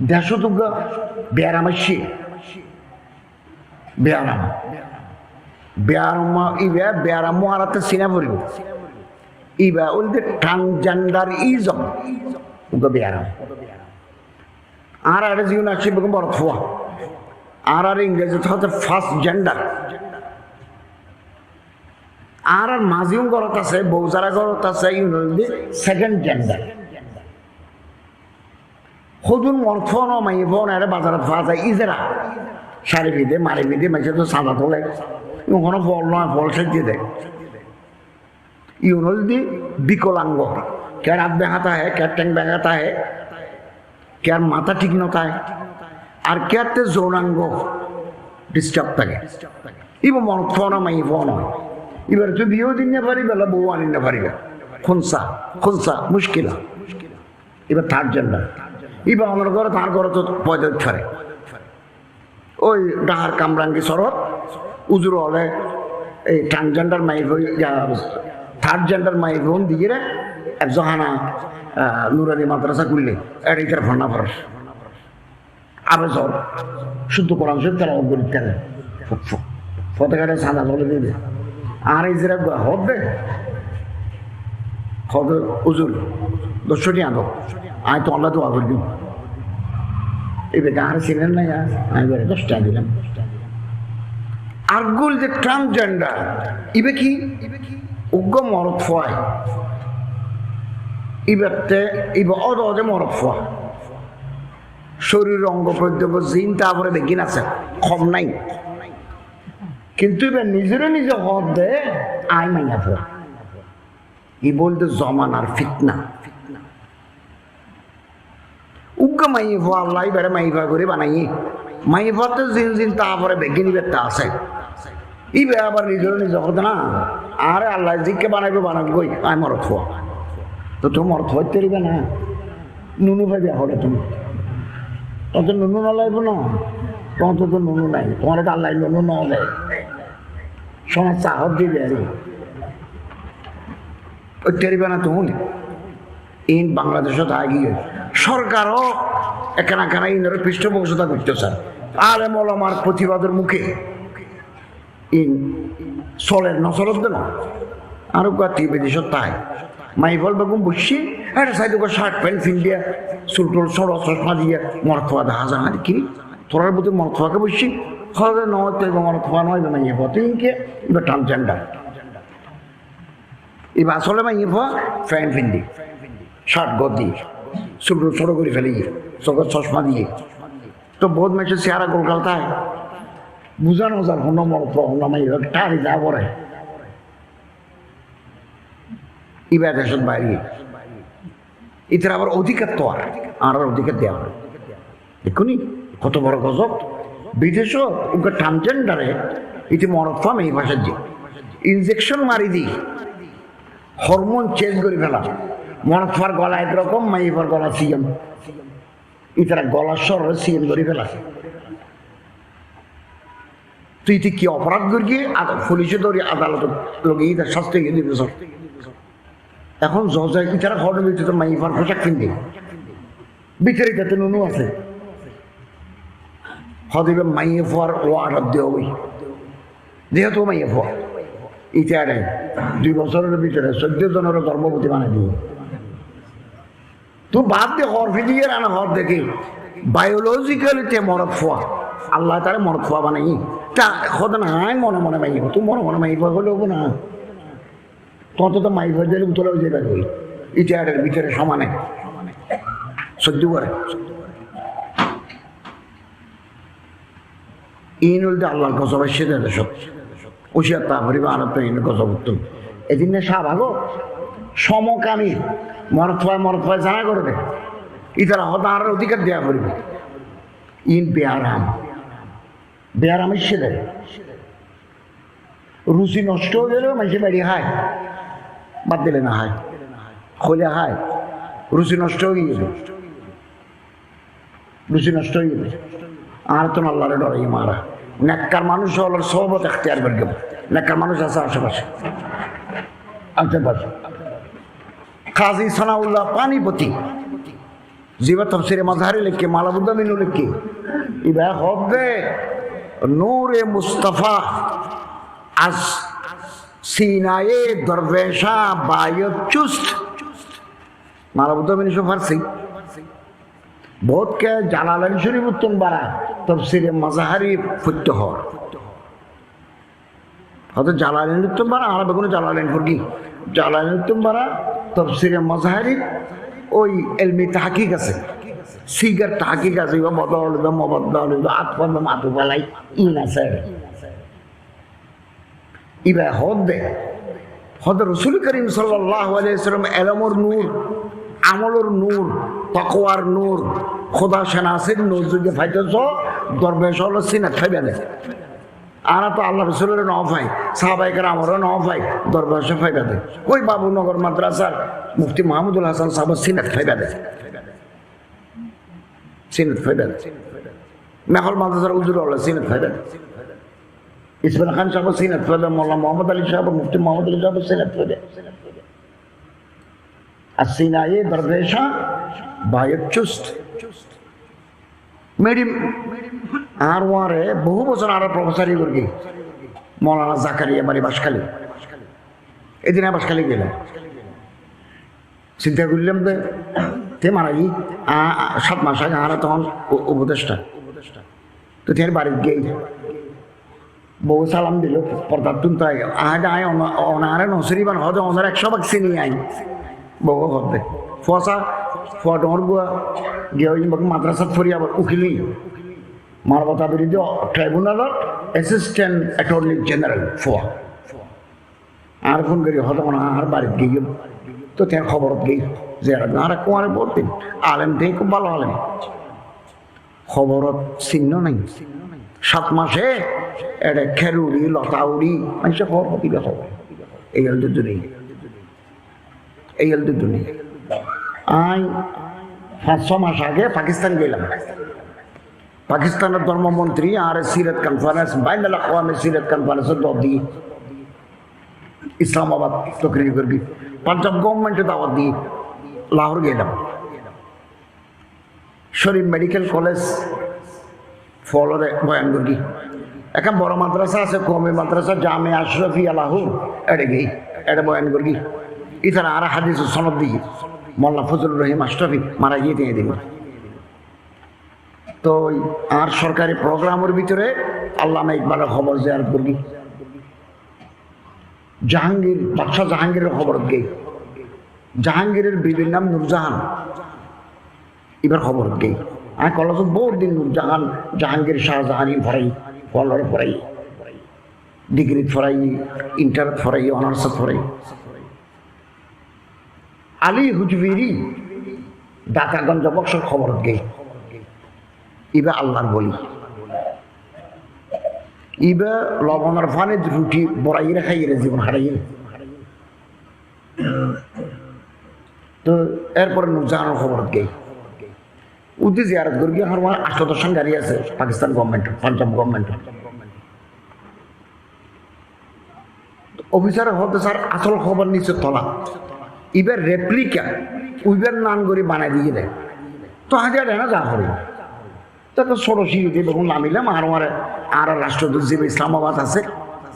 দেশো তো বেয়ারাম আসছে বেয়ারাম বেয়ারাম ইবা বেয়ারাম মহারাতে সিনা পড়িব ইবা ওই যে ট্রান্সজেন্ডার ইজম ওকে বেয়ারাম আর জীবন আসছে বেগম বড় ফোয়া আর ইংরেজিতে হচ্ছে ফার্স্ট জেন্ডার আর মাঝিও গলত আছে বৌজারা গলত আছে ইউনিভার্সিটি সেকেন্ড জেন্ডার সদুন মরফোন ও মাইফোন এর বাজারে পাওয়া যায় ইজেরা শাড়ি বিধে মারি বিধে মাইসে তো সাদা তোলে কোনো ফল নয় ফল সাজিয়ে দেয় ইউনিভার্সিটি বিকলাঙ্গ क्या हाथ बेहाता है क्या टैंक बेहाता है क्या माथा ठीक नता है और क्या ते जोनांग डिस्टर्ब থাকে ইব মন ফোন মাই ফোন এবার তুই বিয়ে দিনে পারি বেলা বউ আনিনে পারিবে খুনসা মুশকিল এবার থার্ড জেন্ডার এবার আমার ঘরে তার ঘরে তো পয়দা ছাড়ে ওই ডাহার কামরাঙ্গি শরৎ উজুর হলে এই ট্রান্সজেন্ডার মাই থার্ড জেন্ডার মাই বোন দিয়ে একজহানা নুরানি মাদ্রাসা করলে এটার ভান্না ভরস আবে সর শুদ্ধ কোরআন শরীফ তারা অগরিত কেন ফতেকারে সাদা বলে দিবে আর এই যেটা হবে হবে উজুর দশটি আনো আয় তো আল্লাহ দোয়া করবি এবার গাঁর ছিলেন না আমি বেড়ে 10 টাকা দিলাম আরগুল যে ট্রান্সজেন্ডার ইবে কি উগ্র মরদ ফয় ইবারতে ইবা অদে মরদ ফয় শরীর অঙ্গ প্রত্যঙ্গ জিন তারপরে বেগিন আছে কম নাই কিন্তু এবার নিজেরও নিজে হদ দে আই মাইয়া ফো ই বলতে জমানার ফিতনা উগ্র মাইয়ে ফো আল্লাহ এবারে মাইফা করে বানাই মাইফাতে জিন জিন তারপরে বেগিন ইবেরটা আছে ইবে আবার নিজেরও নিজে হদ না আরে আল্লাহ জিকে বানাইবে বানাবো কই আই মরদ ফো তো তুমি মরদ হইতে পারবে না নুনু ভাই বিয়া হলে তুমি তত নুনু না লাগবে না তোমার তো নুনু নাই তোমার তো আল্লাহ নুনু না দেয় সমাজ চাহত দিবে আর ওই টেরিবে না তুমি ইন বাংলাদেশত আগিয়ে সরকারও এখানে এখানে ইনের পৃষ্ঠপোষকতা করতেছে আরে মলমার প্রতিবাদের মুখে ইন চলের নচলত দেন আরো গাতি বিদেশত তাই মাইফল বেগম বসছি একটা সাইড শার্ট প্যান্ট ফিন দিয়া চুলটুল সড় চশমা দিয়ে মরথোয়া দেখা যায় আর কি তোরার প্রতি মরথোয়াকে বসছি হলে নয় তো মরথোয়া নয় মাইয়ে ফোয়া তুই কে এবার ট্রান্সজেন্ডার এবার আসলে মাইয়ে ফোয়া প্যান্ট ফিন দি শার্ট গদি চুলটুল সড়ো করে ফেলে গিয়ে চোখের চশমা দিয়ে তো বহুত মেয়েছে চেহারা কলকাতায় বুঝানো যার হন্য মরথোয়া হন্য মাইয়ে টারি যা পরে ইবা দেশের বাইরে এটার আবার অধিকার তো আর অধিকার দেওয়া হয় দেখুনি কত বড় গজব বিদেশও ওকে ট্রান্সজেন্ডারে এটি মরদ ফাম এই ভাষার যে ইনজেকশন মারি দিই হরমোন চেঞ্জ করে ফেলা মরদ ফার গলা একরকম মাইফার গলা সিএম এটারা গলার স্বর সিএম করে ফেলা তুই কি অপরাধ করিয়ে পুলিশে ধরে আদালত লোকে তার শাস্তি দিবে এখন জজায় ইটারা ঘর ভিতরে তো মাইফার পোশাক কিনবে ভিতরে যাতে নুনু আছে হদিবে মাইয়ে ফোয়ার ও আটার দেওয়া ওই যেহেতু মাইয়ে ফোয়া ইটারে 2 বছরের ভিতরে 14 জনের গর্ভবতী বানিয়ে দিই তো বাদ দিয়ে হর ফিরিয়ে রানা হর দেখি বায়োলজিক্যালিতে মরদ ফোয়া আল্লাহ তারে মরদ ফোয়া বানাই তা হদ না মনে মনে মাইয়ে তুই মনে মনে মাইয়ে ফোয়া হলেও না তত তো মাই ভাই দিলে উতলাও যে বের হই ইটারের ভিতরে সমানে সহ্য করে ইন উল্টে আল্লাহর গজব এসে দেয় সব ওষিয়ার তা ভরিবা আর তো ইন গজব উত্তম এদিনে সাভাগো সমকামী মরথ হয় জানা করবে ইতারা হত আর অধিকার দেওয়া করবে ইন বেয়ারাম এসে দেয় রুচি নষ্ট হয়ে গেলেও মাইসে বাড়ি হায় বাদ দিলে না হায় খোলে হায় রুচি নষ্ট হয়ে গেছে রুচি নষ্ট হয়ে গেছে আর তো আল্লাহরে ডরাই মারা নেককার মানুষ হল সহবত এখতিয়ার করে গেল নেককার মানুষ আছে আশেপাশে কাজী সানাউল্লাহ পানিপতি জিবা তফসিরে মাযহারি লিখে মালাবুদ্দা মিনু লিখে ইবা হবে নূরে মুস্তাফা আজ সিনায়ে দরবেশা বায়ত চুস্ত মালাবুদ্দা মিনু ফারসি বহুত কে জালালাইন শরীফ উত্তম বারা তফসিরে মাযহারি ফুত্তহর হয়তো জালালাইন উত্তম বারা আর বেগুন জালালাইন ফুরগি জালালাইন উত্তম বারা তফসিরে মাযহারি ওই ইলমি তাহকিক আছে সিগার তাহকিক আছে বা বদল বা মুবদ্দাল বা আতফা বা মাতুবালাই ইন আছে ইবা হদে রাসূল করিম সাল্লাল্লাহু আলাইহি ওয়াসাল্লাম ইলমুর নূর আমলুর নূর তাকওয়ার নূর খোদা শনাসির নূর যদি ফাইতেছ দরবেশ হলো সিনাত ফাইবে না আর তো আল্লাহ রাসূলের নাও পাই সাহাবায়ে কেরামেরও নাও পাই দরবেশ ফাইবে না ওই বাবুনগর মাদ্রাসার মুফতি মাহমুদুল হাসান সাহেব সিনাত ফাইবে না সিনাত ফাইবে না মেহল মাদ্রাসার উজুর হলো সিনাত ফাইবে না ইসমাইল খান সাহেব সিনাত ফাইবে মোল্লা মোহাম্মদ আলী সাহেব মুফতি মোহাম্মদ আলী সাহেব সিনাত ফাইবে আসিনায়ে দরবেশা বায়ত চুস্ত মেরি আর ওয়ারে বহু বছর আর প্রফেসরি করি মৌলানা জাকারিয়া বাড়ি বাসখালী এদিন বাসখালী গেলাম চিন্তা করলাম তে মারা গিয়ে 7 মাস আগে আর তখন উপদেষ্টা তো তের বাড়িতে গিয়ে বউ সালাম দিল পর্দার তুলতে আগে আয় অনারে নসরিবান হতে ওনার 100 ভাগ চিনি আই বউ হতে ফসা ফটর গুয়া গিয়ে মাদ্রাসাত ফরি আবার উকিলি মানবতা বিরোধী ট্রাইব্যুনালের অ্যাসিস্ট্যান্ট অ্যাটর্নি জেনারেল ফোয়া আর ফোন করি হতো আর বাড়িতে গিয়ে তো তার খবরত গিয়ে যে আর কুয়ারে পড়তেন আলেম থেকে খুব ভালো আলেম খবরত চিহ্ন নাই 7 মাসে এটা খেরুড়ি লতাউড়ি মানুষের খবর প্রতিভা খবর এই হল দুজনেই এই হল দুজনেই আমি 5-6 মাস আগে পাকিস্তান গেলাম পাকিস্তানের ধর্মমন্ত্রী আর সিরাত কনফারেন্স বাইনাল আকওয়ামে সিরাত কনফারেন্সের দিয়ে ইসলামাবাদ তকরির করবি পাঞ্জাব গভর্নমেন্টে দাওয়াত দিয়ে লাহোর গেলাম শরীফ মেডিকেল কলেজ ফলরে বয়ান করি এখন বড় মাদ্রাসা আছে কমে মাদ্রাসা জামে আশরাফিয়া লাহোর এটা গেই এটা বয়ান করি ইতারা আর হাদিস সনদ দিয়ে মোল্লা ফজলুর রহিম আশরাফি মারা গিয়ে দিয়ে দিল তো আর সরকারি প্রোগ্রামের ভিতরে আল্লামা ইকবালের খবর জিয়ারত করি জাহাঙ্গীর বাদশাহ জাহাঙ্গীরের খবর গেই জাহাঙ্গীরের বিবির নাম নূরজাহান এবার খবর গেই আমি কলেজত বহুত দিন নূরজাহান জাহাঙ্গীর শাহজাহানি ফরাই ফলরে ফরাই ডিগ্রি ফরাই ইন্টার ফরাই অনার্স ফরাই আলী হুজবিরি দাতাগঞ্জ বক্সর খবর গেই ইবা আল্লাহর বলি ইবা লবণের ফানে রুটি বড়াইরে খাইয়ে জীবন হারাইয়ে তো এরপরে নূরজাহানের খবর গেই উদ্দি জিয়ারত করি আমার 8-10 গাড়ি আছে Pakistan government Punjab government officer হতে স্যার আসল খবর নিচে তলা ইবার রেপ্লিকা উইবার নাম করে বানাই দিয়ে দেয় তো হাজার না যা করে তাকে ষোলো সিঁড়িতে যখন নামিলাম আর আমার আর রাষ্ট্রদূত যে ইসলামাবাদ আছে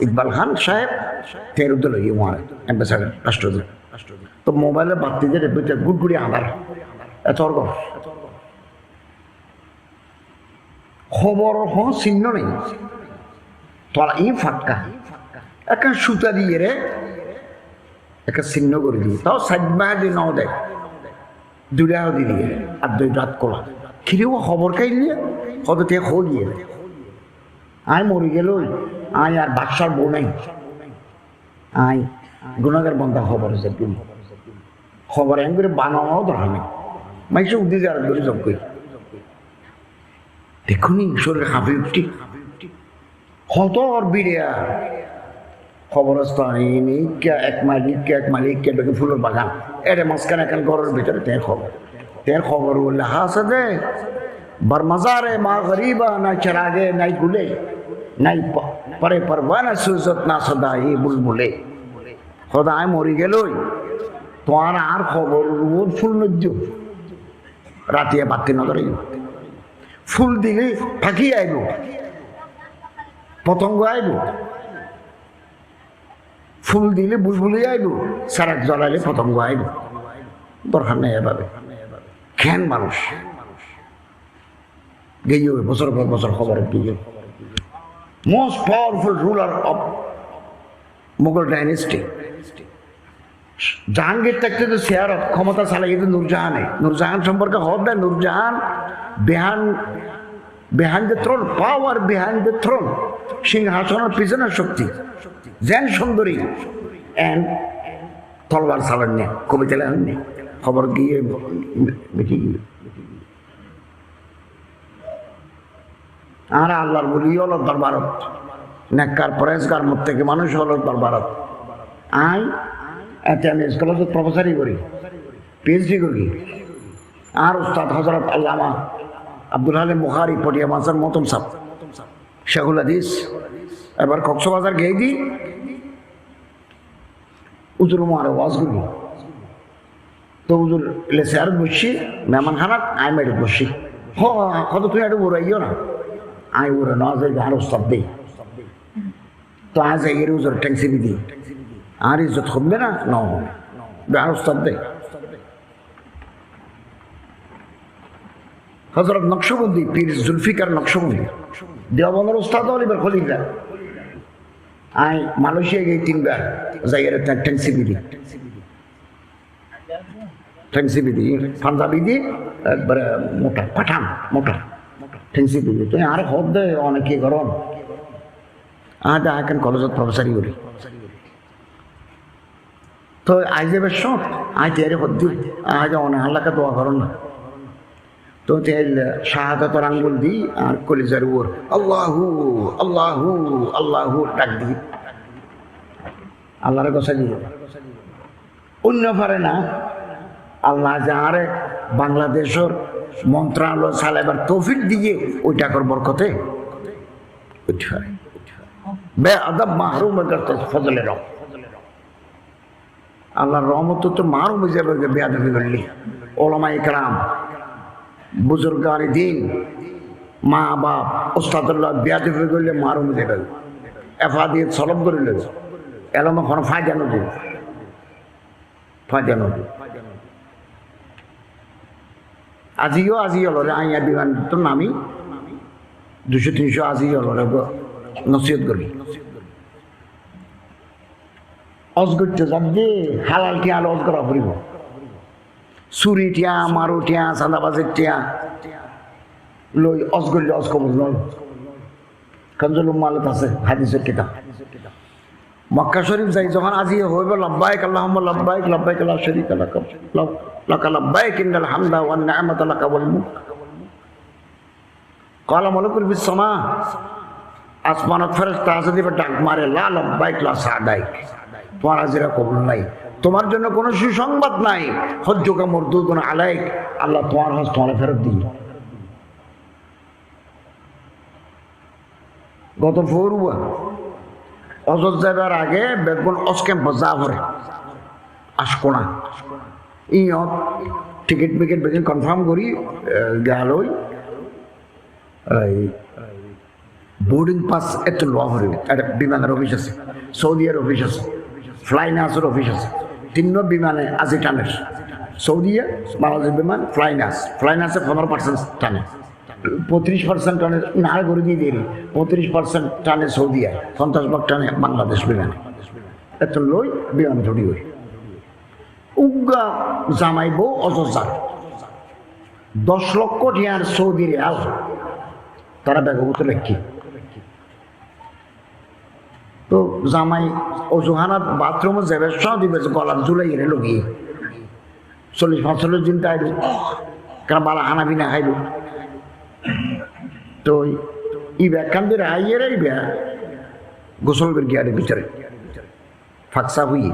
ইকবাল খান সাহেব তেরুদ্দল আমার অ্যাম্বাসাডার রাষ্ট্রদূত তো মোবাইলে বাড়তি যে গুড়গুড়ি আধার এত খবর কোনো চিহ্ন নেই তোরা ই ফাটকা একটা সুতা দিয়ে রে একটা চিহ্ন করে দিই তাও সাইডবাহ দিয়ে নাও দেয় 2 টাকা দিয়ে আর 2 রাত কোলা খিরেও খবর খাইলে কত থেকে খো গিয়ে আয় মরি গেল আয় আর বাদশার বউ নাই আয় গুণাগার বন্ধা খবর আছে তুমি খবর এম করে বানানো দরকার নেই মাইসে উঠে যাওয়ার ধরে যোগ করি দেখুনি শরীর হাঁপি উঠি কত আর বিড়িয়া খবরস্থান এক মালিক ডেকে ফুলের বাগান এর মাঝখানে এখন ঘরের ভিতরে তের খবর লেখা আছে দে বরমাজারে মা গরিবা না চরাগে নাই গুলে নাই পরে পরবানা সুজত না সদাই বুলবুলে খোদায় মরি গেল তোমার আর খবর ফুল নজ্জ রাতিয়া বাতি নজরে ফুল দিলে ফাঁকি আইব, পতঙ্গ আইব, ফুল দিলে বুলবুলি আইব, সারাক জ্বলাইলে পতঙ্গ আইব। দরকার নেই এভাবে খেন মানুষ গিয়ে বছর পর বছর খবর গিয়ে most powerful ruler of Mughal dynasty. Jahangir থাকতে তো শেয়ার ক্ষমতা চালাইছে নূরজাহানে। নূরজাহান সম্পর্কে খবর দেয়, Nurjahan behind the throne, power behind the throne, সিংহাসনের পিছনের শক্তি, জেন সুন্দরী এন্ড তলবার চালান নিয়ে কবিতা লেখেন নিয়ে খবর গিয়ে মিটি গিয়ে আর আল্লাহর বলি হলো দরবারত, নেককার পরেজগার মত থেকে মানুষ হলো দরবারত। এতে আমি স্কলার প্রফেসরই করি, পিএইচডি করি। আর উস্তাদ হজরত আল্লামা আব্দুল হালিম বুখারী পটিয়া মাসার মতন সাহ শেখুল হাদিস এবার কক্সবাজার গিয়ে দিই উজুর মারে ওয়াজ করি। তো উজুর লেসার বসছি মেহমান খানাত আই মেরে বসছি, কত তুই একটু উড়াইও না, আই উড়ে না যাই আর উস্তাদ দিই। তো আজ এর উজুর ট্যাংসিবি দিই আর ইজ্জত হবে না আর উস্তাদ দেয়। হযরত নকশবন্দি পীর জুলফিকার নকশবন্দি দেওবন্দের উস্তাদ অলিবার খলিফা আই মালয়েশিয়া গিয়ে 3 বার যাই এর ট্যাংসিবি দিই, ট্যাংসিবি দিই পাঞ্জাবি দিই একবারে মোটা পাঠান মোটা ট্যাংসিবি দিই। তুই আর হদ দেয় অনেকে গরম আজ এখন কলেজত প্রফেসরই করি। তো আজ এবার শখ আজ এর হদ্দি আজ অনেক আল্লাহকে দোয়া করো না। তো তেল শাহাদাতের আঙ্গুল দিই আর কলিজার উপর আল্লাহু আল্লাহু আল্লাহু ডাক দিই, আল্লাহরে গোসা দিব। অন্য পারে না আল্লাহ যাহারে বাংলাদেশের মন্ত্রণালয় চালাইবার তৌফিক দিয়ে ওই টাকার বরকতে উঠে পারে বে আদব মাহরুম ফজলে রব। আল্লাহর রহমত তো মারুম হয়ে যাবে বেয়াদবি করলি। ওলামা ইকরাম বুজুর্গানি দিন মা বাপ ওস্তাদুল্লাহ বেয়াদবি করলে মারুম হয়ে যাবে, এফাদিয়ত সলব করে লেগে এলাম এখন ফায়দানো দিব ফায়দানো দিব। আজিও লড়ে আইয়া বিমান তো নামি 200-300 আজিও লড়ে নসিহত করি। অজ করতে যাক দে হালাল টিয়া অজ করা পড়িব, চুরি টিয়া মারু টিয়া চাঁদাবাজের টিয়া লই অজ করলে অজ কবজ নয়। কাঞ্জল মালত আছে হাদিসের কিতাব। মক্কা শরীফ যাই যখন আজি হইব লব্বাইক আল্লাহুম্মা লব্বাইক লব্বাইক লা শারীকা লাকা লব্বাইক ইন্নাল হামদা ওয়ান নি'মাতা লাকা ওয়াল মুলক ক্বালা মালাকুল ফিস সামা, আসমানত ফেরেশতা আছে দিবে ডাক মারে লা লব্বাইক লা সাদাইক, তোমার হাজিরা কবুল নাই, তোমার জন্য কোনো সুসংবাদ নাই, হজ্জুকা মরদুদুন আলাইক, আল্লাহ তোমার হজ তোমার ফেরত দিন। গত ফরুয়া অজর যাবার আগে বেগুন অস্কেম যা ভরে আসকোনা ইয়ত টিকিট মিকেট বেগুন কনফার্ম করি গেল বোর্ডিং পাস এত লওয়া ভরে একটা বিমানের অফিস আছে, সৌদিয়ার অফিস আছে, ফ্লাইনাসের অফিস আছে, 3 বিমানে আজি টানের সৌদিয়া বাংলাদেশ বিমান ফ্লাইনাসে 15% টানে, 35% টানে না করে দিয়ে দেরি 35% টানে সৌদিয়া, 50% টানে বাংলাদেশ বিমানে। এত লই বিমান ধরি হই উগা জামাইব অযোধ্যার 10 লক্ষ টিয়ার সৌদি রিয়াল তারা বেগবত লেখি। তো জামাই অজুহানাত বাথরুমে যাবে সব দিবে গলার ঝুলাই এনে লগিয়ে 40-45 দিন তাইল কারণ বালা হানা বিনা খাইল। তো ই ব্যাখ্যান দিয়ে আইয়ের আইবে গোসল করে গিয়ারে ভিতরে ফাঁকসা হইয়ে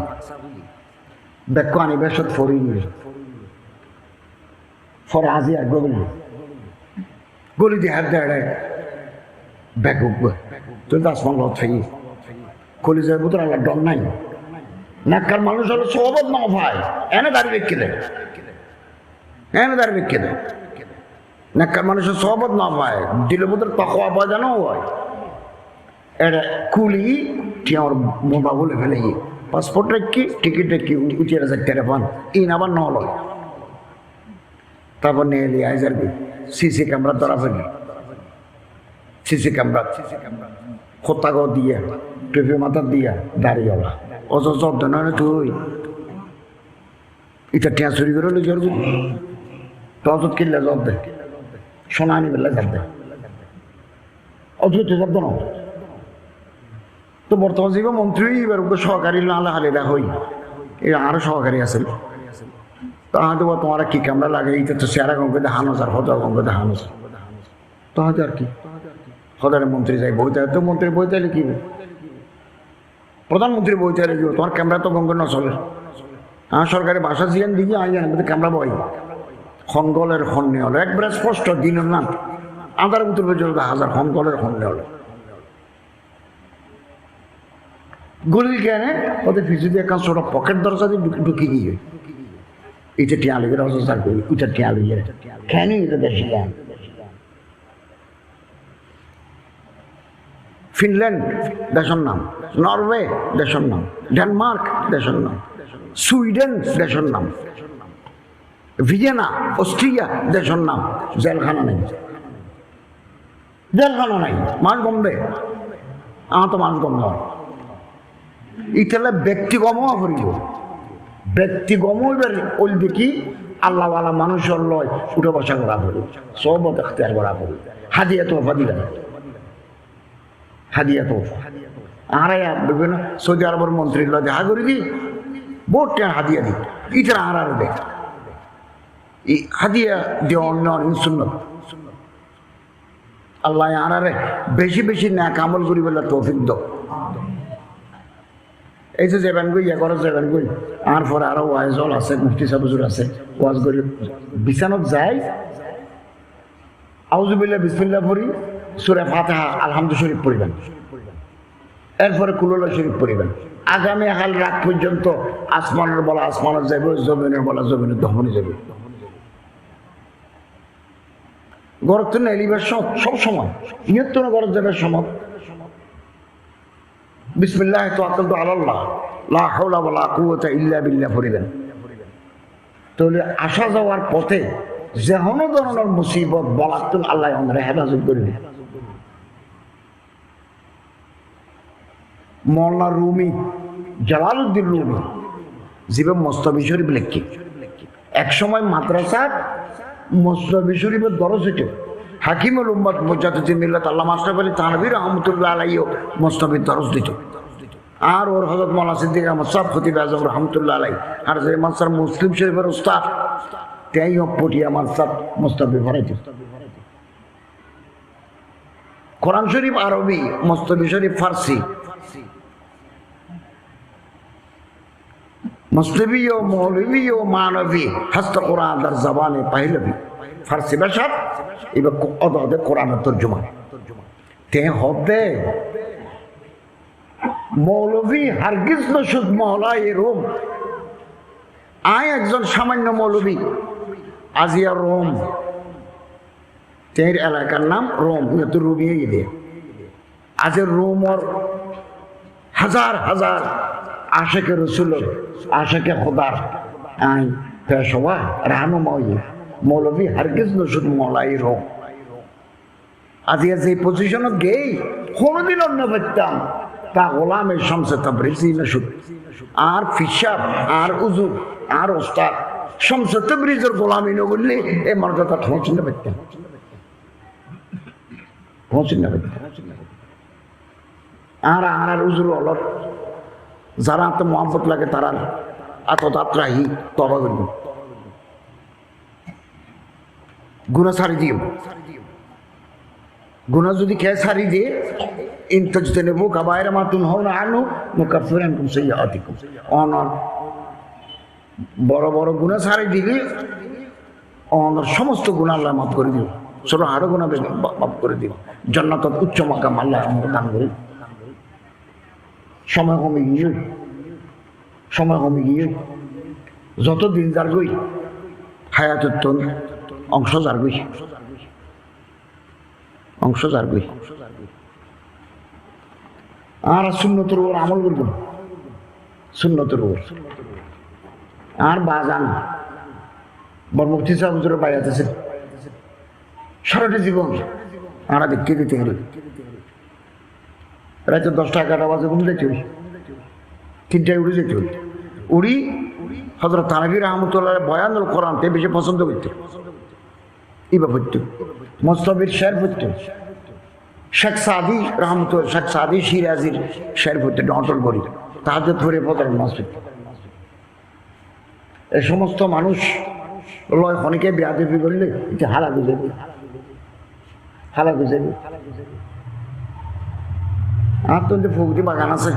ব্যাখ্য আনিবে সব ফরি নিবে ফর আজি আর গলি দিয়ে হাত দেয় ব্যাগ উঠবে তুই তো আসমান লত থাকি কলিজার ভিতরে আল্লাহ ডর নাই। নাক্কার মানুষ হলো সবত না ভাই এনে দাঁড়িয়ে রেখে দেয়, এনে দাঁড়িয়ে রেখে দেয়। নেককার মানুষের সহবত না পায় দিলে বোধের তাকওয়া পায় জানো হয় এটা কুলি ঠিক আমার মোবা বলে ফেলে পাসপোর্ট রেখি টিকিট রেখি উঠিয়ে আছে টেলিফোন ইন আবার ন লয় তারপর নিয়ে এলি আইজার সিসি ক্যামেরা ধরা ফেলি সিসি ক্যামেরা খোতাগো দিয়া টুপি মাথা দিয়া দাঁড়িয়েওয়ালা অজর জব দেন তুই এটা টিয়া চুরি করে লই যাবি তত কিনলে জব দে সোনা আনি বেলা জব দে অযুত জব দেন তো বর্তমান জীব মন্ত্রী এবার সহকারী নাহলে হালিদা হই এই আরো সহকারী আছে তাহলে তোমার কি ক্যামেরা লাগে এইটা তো সেরা গঙ্গে দেখানো যার হজা গঙ্গে দেখানো যায় তাহলে আর কি হজারের মন্ত্রী যাই বইতে তো মন্ত্রী বইতে লিখিব প্রধানমন্ত্রী বইতে লিখিব তোমার ক্যামেরা তো গঙ্গে ন চলে হ্যাঁ সরকারি ভাষা জিয়ান দিকে আই জানি ক্যামেরা বই খনগলের খন্নে হলো একবারে স্পষ্ট দিনের নাম আধার উত্তর পর্যন্ত হাজার খনগলের খন্নে হলো গলিল কেন ওদের ফিসি দিয়ে কাজ ওটা পকেট দরজা দিয়ে ঢুকি গিয়ে এটা টিয়া লেগে রসা করি ওইটা টিয়া লেগে কেন এটা বেশি জ্ঞান ফিনল্যান্ড দেশের নাম নরওয়ে দেশের নাম ডেনমার্ক দেশের নাম সুইডেন দেশের নাম ভিয়েনা অস্ট্রিয়া দেশের নাম জেলখানা নেই জেলখানা নাই মাস গমবে আমার তো মাস গম নয় ইতালে ব্যক্তিগমও করিব ব্যক্তিগমও এবার ওলবে কি আল্লাহওয়ালা মানুষের লয় উঠে বসা করা পড়ি সব এখতিয়ার করা পড়ি হাদিয়া তোফা দিবেন হাদিয়া তোফা আর বিভিন্ন সৌদি আরবের মন্ত্রীর লয় দেখা করি দি বহুত টাকা হাদিয়া দি ইতারা আর দেখ এই হাদিয়া দেওয়া অন্য সুন্নত আল্লাহ আরে বেশি বেশি ন্যাক আমল করি বলে তৌফিক দাও এই যে যাবেন গই ইয়া করে যাবেন গই আর পরে আরো ওয়াইজল আছে মুফতি সাহেব আছে ওয়াজ করি বিছানত যায় আউযুবিল্লাহ বিসমিল্লাহ পড়ি সূরা ফাতিহা আলহামদুলিল্লাহ শরীফ পড়িবেন এরপরে কুলুল্লাহ শরীফ পড়িবেন আগামী হাল রাত পর্যন্ত আসমানের বলা আসমানের যাবে জমিনের বলা জমিনের দহনে যাবে গরত তো এলিবার সব সময় নিয়ন্ত্রণ গরত যাবে সময় বিসমিল্লাহ তাওয়াক্কালতু আলাল্লাহ লা হাওলা ওয়ালা কুওয়াতা ইল্লা বিল্লাহ পড়িবেন তাহলে আসা যাওয়ার পথে যে কোনো ধরনের মুসিবত বলাতুন আল্লাহ আমাদের হেফাজত করবে মওলানা রুমি জালালউদ্দিন রুমি জীবে মুস্তাফি শরীফ লেখি এক সময় মাদ্রাসার মুস্তাফি শরীফের দরজ হইত হাকিমুল উম্মত মুজাদ্দিদ মিল্লাত আল্লামা আশরাফ আলী থানভী রাহমাতুল্লাহ আলাইহি মুস্তাফির দরজ দিত আর ওর হযরত মাওলানা সিদ্দিক আহমদ সাহেব খতিব আজম রাহমাতুল্লাহ আলাইহি আর যে মানসার মুসলিম শরীফের উস্তাদ তাই পটিয়া মানসার মুস্তাফি ফরাইত কোরআন শরীফ আরবি মুস্তাফি শরীফ ফারসি মুস্তাফি ও মৌলভী ও মানবী হস্ত কোরআন দার জবানে পাহলবি ফারসি ভাষা এবার অদে কোরআনের তর্জমা তে হবে মৌলভী হারগিজ নসুদ মহলা রোম আয় একজন সামান্য মৌলভী আজিয়া রোম তের এলাকার নাম রোম তো রুমিয়ে গেলে আজ রোমর হাজার হাজার আশেকে রসুলের আশেকে খোদার আই পেশোয়া রাহনুমাই মৌলভী হারগিজ নসুদ মহলাই রোম আজিয়া যে পজিশনত গেই কোনোদিন অন্য পেতাম তা গোলামের শামসে তাবরিজি নসুদ আর ফিসাব আর উজুর আর ওস্তাদ শামসে তাবরিজের গোলামি ন বললে এই মর্যাদা পৌঁছতে পারতাম পৌঁছতে পারতাম আর আর উজুর অলট যারা এত মহব্বত লাগে তারা এত যাত্রাহি তবা করব গুণা ছাড়ি দিও গুণা যদি খেয়ে ছাড়ি দিয়ে ইনতজতে নেব কাবায়ের মাতুন হও না আনু মুকাফিরান কুম সাইয়্যাতিকুম অনর বড় বড় গুণা ছাড়ি দিলে অনর সমস্ত গুণা আল্লাহ মাফ করে দিও ছোট হাড় গুণা মাফ করে দিও জান্নাত উচ্চ মাকাম আল্লাহ আমাকে দান করে সময় কমে গিয়ে সময় কমে গিয়ে যত দিন যার গই হায়াতের অংশ যার গই অংশ যারবি আর সুন্নতের উপর আমল করব সুন্নতের উপর আর বাজান বরমুক্তি সাহেব হুজুরের বাইরে আছে সারাটা জীবন আমরা দেখিয়ে দিতে গেলে রাতে 10টা 11টা বাজে ঘুম যেতে হই 3টায় উড়ে যেতে হই উড়ি হযরত তানভীর রহমতুল্লাহ বয়ানুল কোরআনতে বেশি পছন্দ করতে ইবা পড়তে মুস্তাফির শের পড়তে শেখ সাদি রহমতুল্লাহ শেখ সাদি সিরাজির শের পড়তে অটল করি তাহাজ্জুদ পড়ে ফজর মসজিদ এই সমস্ত মানুষ লয় খনিকে বেয়াদবি করলে এটা হালা বুঝাবি আর তো ফৌজি বাগান আছে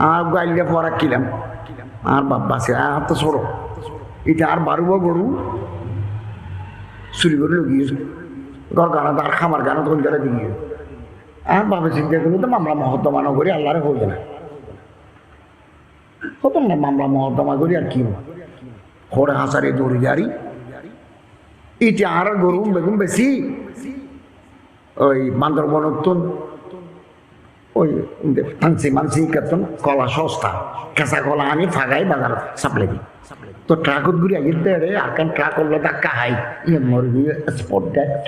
আর গাইলিয়া পরা কিলাম আর বাবা আছে আর তো সরো এটা আর বারুব গরু চুরি করে লুকিয়ে ঘর গানা আর খামার গানা তখন গেলে দিকে আর বাবা চিন্তা করলো তো মামলা মহত্তমানো করি আল্লাহরে হইবে না হতো না মামলা মহত্তমা করি আর কি খোড়ে হাসারে দৌড়ি গাড়ি এটা আর গরু বেগুন বেশি ওই বান্দরবন উত্তন ওই ফান্সি মানসি কেতন কলা সস্তা কেঁচা কলা আনি ফাগাই বাজার সাপ্লাই দিই তো ট্রাকত ঘুরি আগের দেড়ে আকান ট্রাক করলে ধাক্কা হাই ইয়ে মরবি স্পট ডেট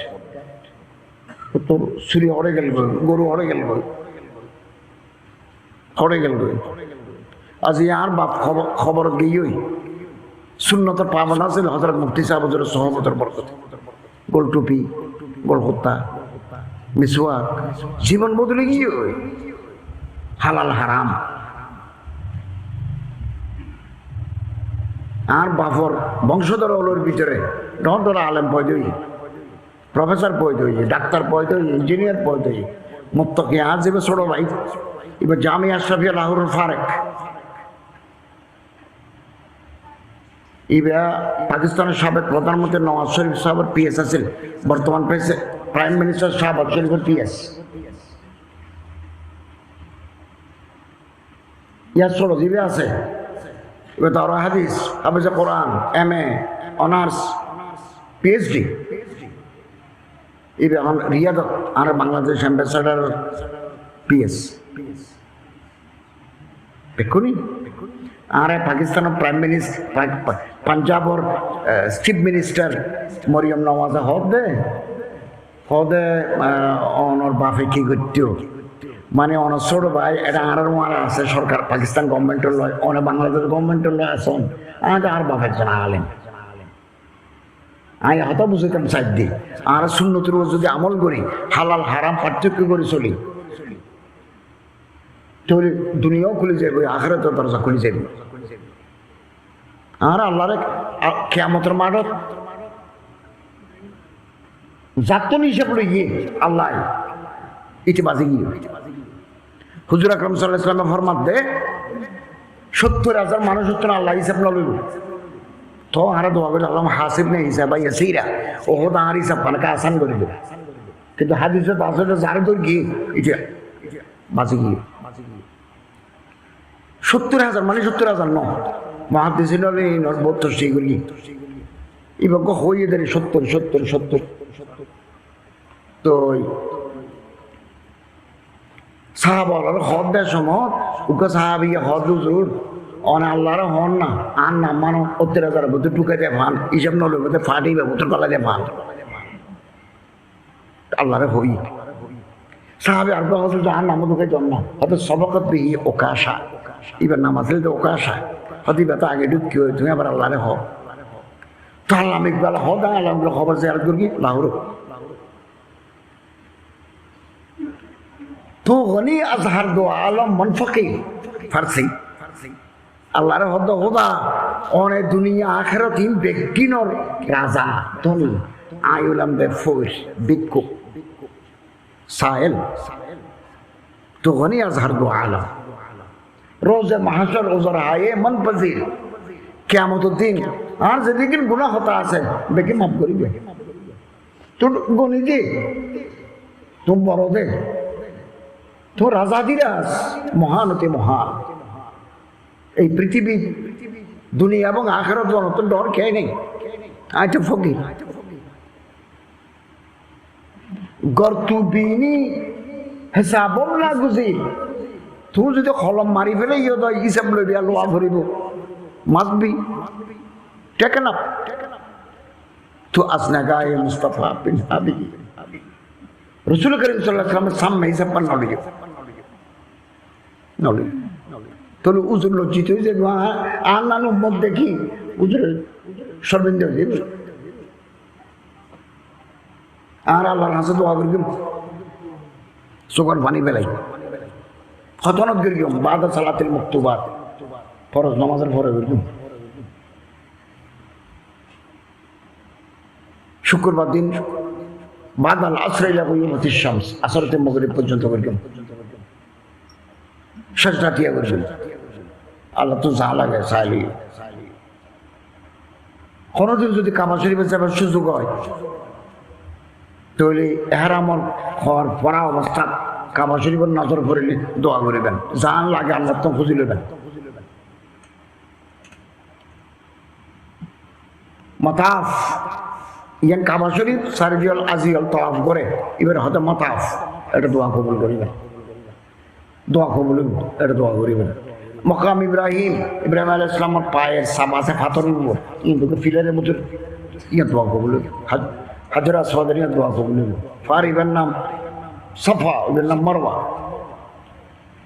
তোর চুরি হরে গেল গরু হরে গেল আজ আর বাপ খবর গিয়েই সুন্নতের পাবন আছে হযরত মুফতি সাহেব হুজুরের সহবতের বরকত গোল টুপি গোল হত্যা মিসওয়াক জীবন বদলে গিয়ে হালাল হারাম আর বাফর বংশধর ওলোর ভিতরে ডর আলেম পয়দ প্রফেসর পয়দ ডাক্তার পয়দ ইঞ্জিনিয়ার পয়দ মুত্তাকি আজ এবার ছোট ভাই এবার জামিয়া আশরাফিয়া লাহোরের ফারেক ইবা পাকিস্তানের সাবেক প্রধানমন্ত্রী নওয়াজ শরীফ সাহেবের পিএস আছে বর্তমান প্রাইম মিনিস্টার শাহবাজ শরীফের পিএস ইয়ার ছোট জিবে আছে এবার তার হাদিস হাফেজে কোরআন MA অনার্স PhD এবার এখন রিয়াদ আর বাংলাদেশ অ্যাম্বাসাডার PS দেখুনি আর পাকিস্তানের প্রাইম মিনিস্টার পাঞ্জাবর চিফ মিনিস্টার মরিয়ম নওয়াজে হদে অনর বাপে কি করত মানে অনর ছোট ভাই এটা আর আছে সরকার পাকিস্তান গভর্নমেন্টের লয় অনেক বাংলাদেশ গভর্নমেন্টের লয় আসন আর বাপের জন আলেন আমি হত বুঝতাম সাইড দিই আর সুন্নতের উপর যদি আমল করি হালাল হারাম পার্থক্য করে চলি তাহলে দুনিয়াও খুলে যাবে আখিরাতের দরজা খুলে যাবে আর আল্লাহর কিয়ামতের মাঠত জাতন হিসাব লইয়ে আল্লাহ ইতি বাজে গিয়ে হুজুর আকরাম সাল্লাল্লাহু আলাইহি ওয়াসাল্লাম ফরমাত দে 70,000 মানুষ হচ্ছেন আল্লাহ হিসাব না লইল তো আর দোয়া করে আল্লাহ হাসিব নেই হিসাব ইয়াসিরা ও হোদা আর হিসাব পানকা আসান করে দেবে কিন্তু হাদিসে আসলে যার দর গিয়ে এটা বাজে গিয়ে 70,000 মানে 70,000 ন মহাদিসিন বত্তর সেইগুলি এবার হয়ে দেয় 70 তো সাহাবাল হদ দেয় সময় উকা সাহাবি হদ হুজুর অন আল্লাহর হন না আর না মানো 70,000 বোধ টুকে দেয় ভান হিসাব নলে বোধ ফাটিবে বোতর কলা দেয় ভান আল্লাহরে হই সাহাবি আর হচ্ছে যার নাম ঢুকে জন্ম হয়তো সবকত বিহি ওকাশা এবার নাম আসলে তো ওকাশা হতে এবার তো আগে ঢুকি হয় তুমি আবার আল্লাহরে হ তো আল্লাহ ইকবাল হদ আল্লাহ খবর জেয়ারত করি লাহোর তো গনি আজহার দো আলম মনফকি ফারসি আল্লাহর হদ হোদা অনে দুনিয়া আখিরাতিন ব্যক্তিনর রাজা ধনী আয়ুলাম দে ফোর্স বিক্ষু সাহেল তো গনি আজহার দো আলম রোজে মাহশর ওজর আয়ে মন পজির কিয়ামতের দিন আর যেদিন গুনাহ হতা আছে বেকে মাফ করিবে তো গনি দে তুমি বড় দে তো রাজাদিরাজ মহান অতি মহান এই পৃথিবী দুনিয়া এবং আখিরাত জনতন ডর খেয়ে নেই আচ্ছা ফকির গর্তুবিনি হিসাবম না গুজি তুই যদি কলম মারি ফেলে হিসাব লবি আর লোয়া ভরিব মাসবি টেকেন আপ তো আসনা গায়ে মুস্তাফা বিন হাবি রসুল করিম সাল্লাল্লাহু আলাইহি ওয়াসাল্লামের সামনে হিসাব পান নলি তাহলে উজুর লজ্জিত হয়েছে আর নান উম্মত দেখি উজুরের সর্বেন্দ্র হয়ে যাবে আর আল্লাহর কাছে দোয়া করি চোখের পানি বেলাই খতনত করি বাদা সালাতিল মুক্তবাত ফরজ নামাজের পরে করি শুক্রবার দিন বাদাল আসরাইলা কইমতি শামস আসরতে মাগরিব পর্যন্ত করি সাজদা দিয়া করি আল্লাহ তো যা লাগে চাইলি কোনোদিন যদি কাবা শরীফে যাবার সুযোগ হয় তাহলে এহরামর হওয়ার পড়া অবস্থা কাবা শরীফের নজর পড়লে দোয়া করিবেন জান লাগে আল্লাহ তো খুঁজি নেবেন মাতাফ ইয়ান কাবা শরীফ সারিজল আজিল তওয়াফ করে এবার হয়তো মাতাফ এটা দোয়া কবুল করিবেন দোয়া কবুল এটা দোয়া করিবেন মকাম ইব্রাহিম আলাইহিস সালামের পায়ের সাবাসে পাথরের উপর কিন্তু ফিলারের মতো ইয়া দোয়া কবুল হাজর আসওয়াদের দোয়া কবুল ফারিবের নাম সাফা ওদের নাম মারওয়া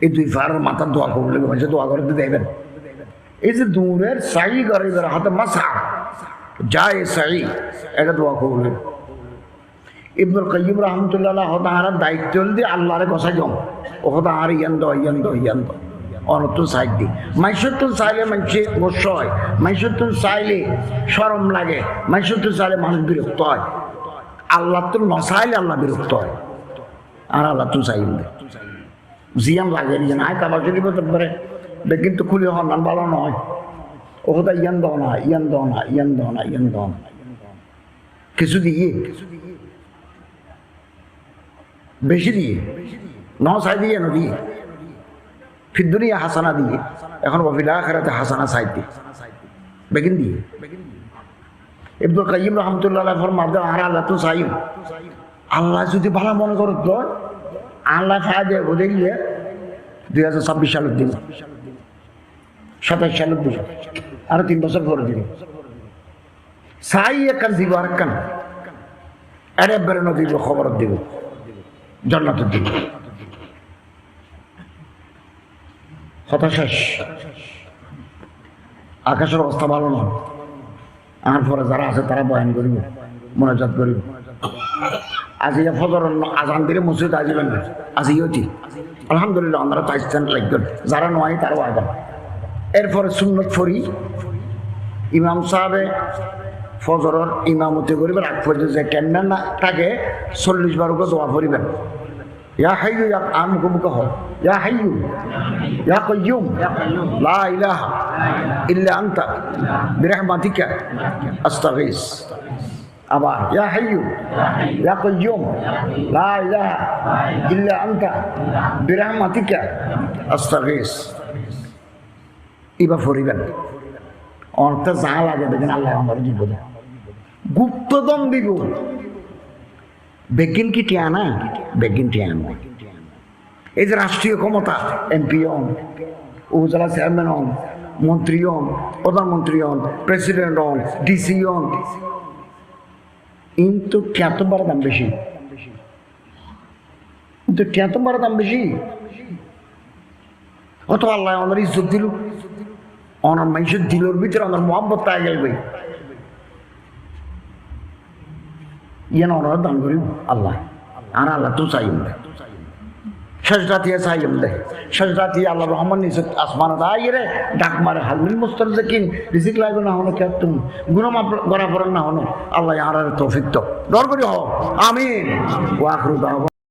এই দুই ফারের মাথার দোয়া কবুল মানুষ দোয়া করতে দেবেন এই যে দূরের সাই গরিবের হাতে মাসা যায় সাই এটা দোয়া কবুল ইবনুল কাইয়্যিম রাহমাতুল্লাহ তাআলা দায়িত্ব দিয়ে আল্লাহরে কথা জম ও কথা আর ইয়ান দো অনত সাইড দি মাইশতুন চাইলে মানুষে গোস্ব হয় মাইশতুন চাইলে শরম লাগে মাইশতুন চাইলে মানুষ বিরক্ত হয় আল্লাহ তো নচাইলে আল্লাহ বিরক্ত হয় আর আল্লাহ তো চাইলে জিয়াম লাগে আয় কাবা শরীফ তারপরে কিন্তু খুলে হন ভালো নয় ও কথা ইয়ান দাও না কিছু দিয়ে বেশি দিয়ে চাই দিয়ে দিয়ে ফির দুনিয়া হাসানা দিয়ে এখন ফিল আখিরাতে হাসানা চাই দিয়ে বেগিন দিয়ে ইবনুল কাইয়্যিম রাহমাতুল্লাহ আলাইহি ফরমাতে আর আল্লাহ তো চাই আল্লাহ যদি ভালো মনে করত তো আল্লাহ ফায়দা বলে গিয়ে 2026 সালের দিন 27 সালের দিন আরো 3 বছর পরে দিন চাই একখান দিব আর একখান এরে বেরোনো দিব খবর দিব জান্নাতের দিব হতাশ আকাশের অবস্থা ভালো নয় আর পরে যারা আছে তারা বয়ান করিব মোনাজাত করিব আজি ফজর আজান দিলে মসজিদ আসবেন না আজি অতি আলহামদুলিল্লাহ আমরা তো আসছেন লাগবেন যারা নয় তারাও আগান এরপরে সুন্নত ফরি ইমাম সাহেবে ফজরের ইমামতি করিবেন আগ পর্যন্ত যে কেমন না তাকে 40 বার করে দোয়া করিবেন ইয়া হাইয়ু ইয়া আমকুমুকা হ ইয়া হাইয়ু ইয়া কাইয়্যুম লা ইলাহা ইল্লা আনতা বিরহমাতিকা আস্তাগীস আবার ইয়া হাইয়ু ইয়া কাইয়্যুম লা ইলাহা ইল্লা আনতা বিরহমাতিকা আস্তাগীস ইবা ফরিবেন অর্থ যা লাগে দেখেন আল্লাহ আমার দিব গুপ্তদম দিব বেগিন কি টিয়ানা বেগিন টিয়ানা এই যে রাষ্ট্রীয় ক্ষমতা এমপি হন উপজেলা চেয়ারম্যান হন মন্ত্রী হন প্রধানমন্ত্রী হন প্রেসিডেন্ট হন ডিসি হন কিন্তু খ্যাতবার দাম বেশি কিন্তু খ্যাতবার দাম বেশি অত আল্লাহ আমার ইজ্জত দিল অনার মানুষের দিলর ভিতরে আমার মোহাম্মত তাই গেলবে ইয়ান ওনারা দান করি আল্লাহ আর আল্লাহ তো চাই সেজদাতিয়া চাই সেজদাতিয়া আল্লাহ রহমান নিচে আসমান আই রে ডাক মারে হালমিল মুস্তারজিকিন রিজিক লাগবে না হলো কেতুম গুনাহ গড়া পড়ন না হলো আল্লাহ আর তৌফিক তো দর করি হ আমিন ওয়া আখিরু দাওয়া